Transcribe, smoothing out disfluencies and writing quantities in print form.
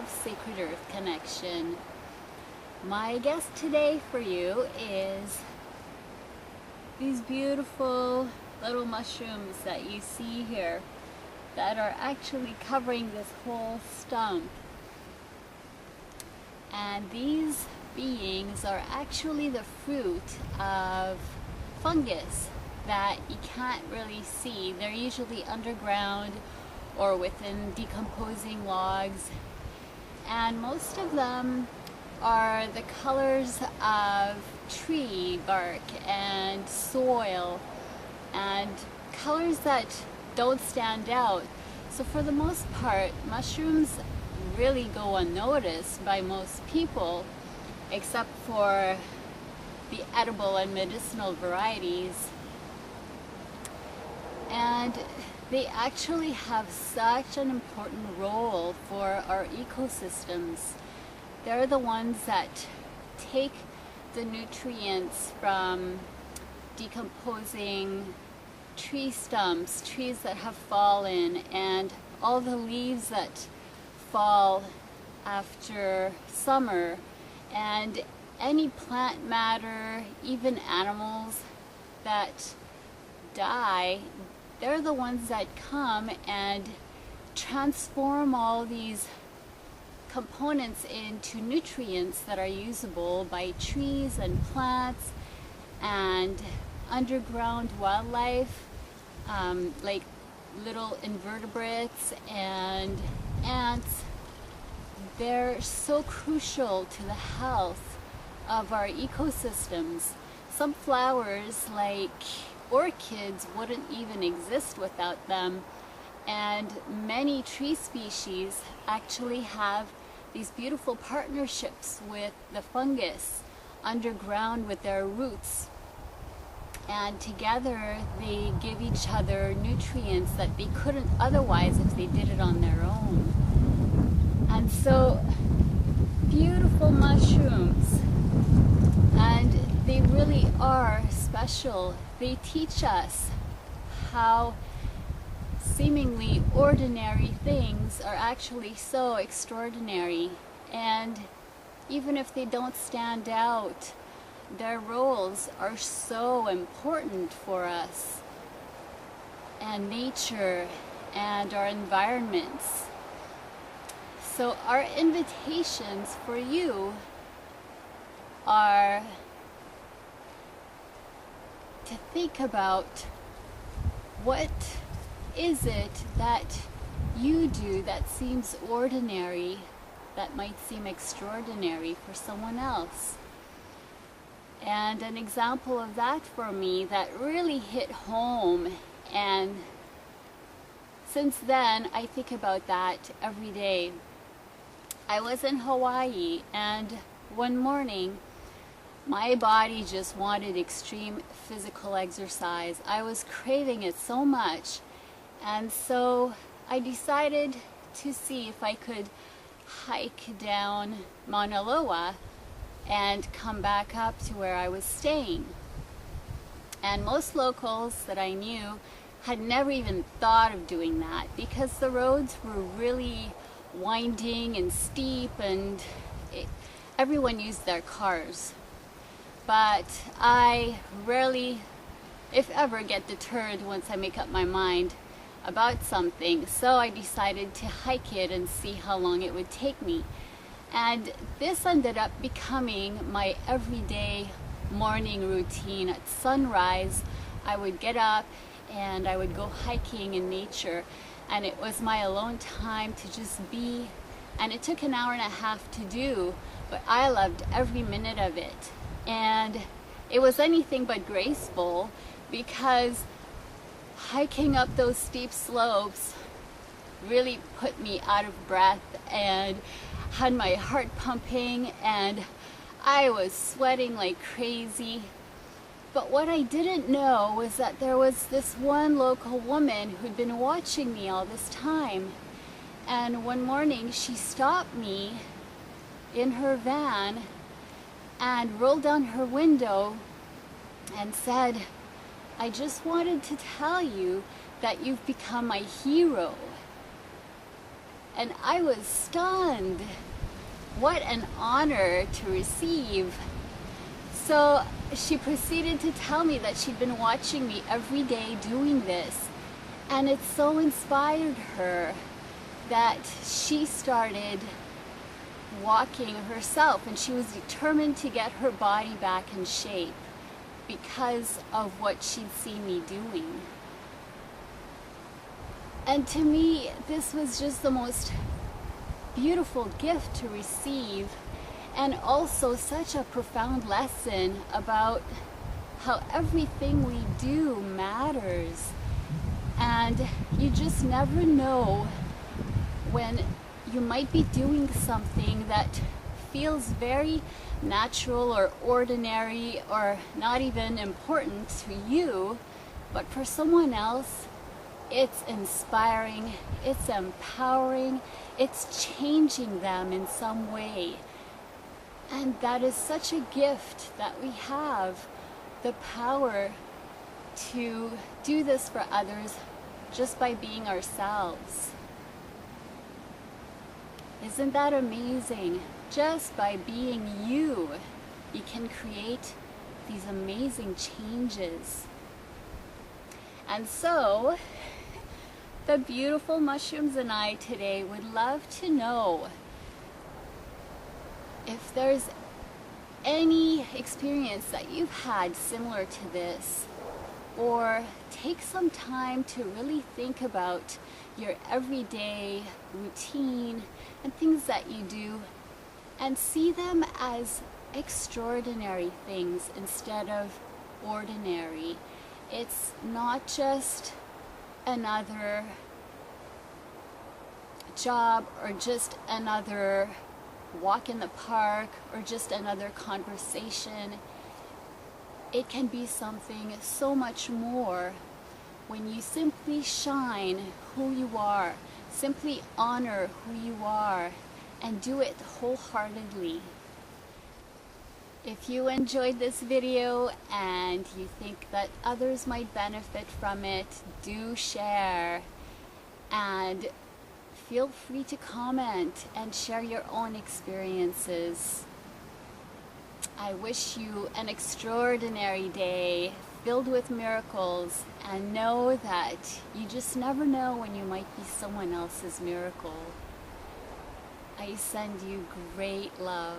of Sacred Earth Connection. My guest today for you is these beautiful little mushrooms that you see here that are actually covering this whole stump. And these beings are actually the fruit of fungus that you can't really see. They're usually underground or within decomposing logs, and most of them are the colors of tree bark and soil, and colors that don't stand out. So for the most part, mushrooms really go unnoticed by most people, except for the edible and medicinal varieties. And they actually have such an important role for our ecosystems. They're the ones that take the nutrients from decomposing tree stumps, trees that have fallen, and all the leaves that fall after summer, and any plant matter, even animals that die. They're the ones that come and transform all these components into nutrients that are usable by trees and plants and underground wildlife, like little invertebrates and ants. They're so crucial to the health of our ecosystems. Some flowers, like orchids, wouldn't even exist without them, and many tree species actually have these beautiful partnerships with the fungus underground with their roots, and together they give each other nutrients that they couldn't otherwise if they did it on their own. And so, beautiful mushrooms, and they really are special. They teach us how seemingly ordinary things are actually so extraordinary, and even if they don't stand out, their roles are so important for us and nature and our environments. So our invitations for you are to think about, what is it that you do that seems ordinary, that might seem extraordinary for someone else? And an example of that for me that really hit home, and since then I think about that every day. I was in Hawaii, and one morning my body just wanted extreme physical exercise. I was craving it so much, and so I decided to see if I could hike down Mauna Loa and come back up to where I was staying. And most locals that I knew had never even thought of doing that, because the roads were really winding and steep, and everyone used their cars. But I rarely, if ever, get deterred once I make up my mind about something, so I decided to hike it and see how long it would take me. And this ended up becoming my everyday morning routine. At sunrise, I would get up and I would go hiking in nature, and it was my alone time to just be, and it took an hour and a half to do, but I loved every minute of it. And it was anything but graceful, because hiking up those steep slopes really put me out of breath and had my heart pumping, and I was sweating like crazy. But what I didn't know was that there was this one local woman who'd been watching me all this time. And one morning she stopped me in her van and rolled down her window and said, "I just wanted to tell you that you've become my hero." And I was stunned. What an honor to receive. So she proceeded to tell me that she'd been watching me every day doing this, and it so inspired her that she started walking herself, and she was determined to get her body back in shape because of what she'd seen me doing. And to me, this was just the most beautiful gift to receive, and also such a profound lesson about how everything we do matters. And you just never know when you might be doing something that feels very natural or ordinary or not even important to you, but for someone else it's inspiring, it's empowering, it's changing them in some way. And that is such a gift that we have, the power to do this for others just by being ourselves. Isn't that amazing? Just by being you, you can create these amazing changes. And so, the beautiful mushrooms and I today would love to know if there's any experience that you've had similar to this, or take some time to really think about your everyday routine and things that you do and see them as extraordinary things instead of ordinary. It's not just another job or just another walk in the park or just another conversation. It can be something so much more when you simply shine who you are, simply honor who you are, and do it wholeheartedly. If you enjoyed this video and you think that others might benefit from it, do share, and feel free to comment and share your own experiences. I wish you an extraordinary day filled with miracles, and know that you just never know when you might be someone else's miracle. I send you great love.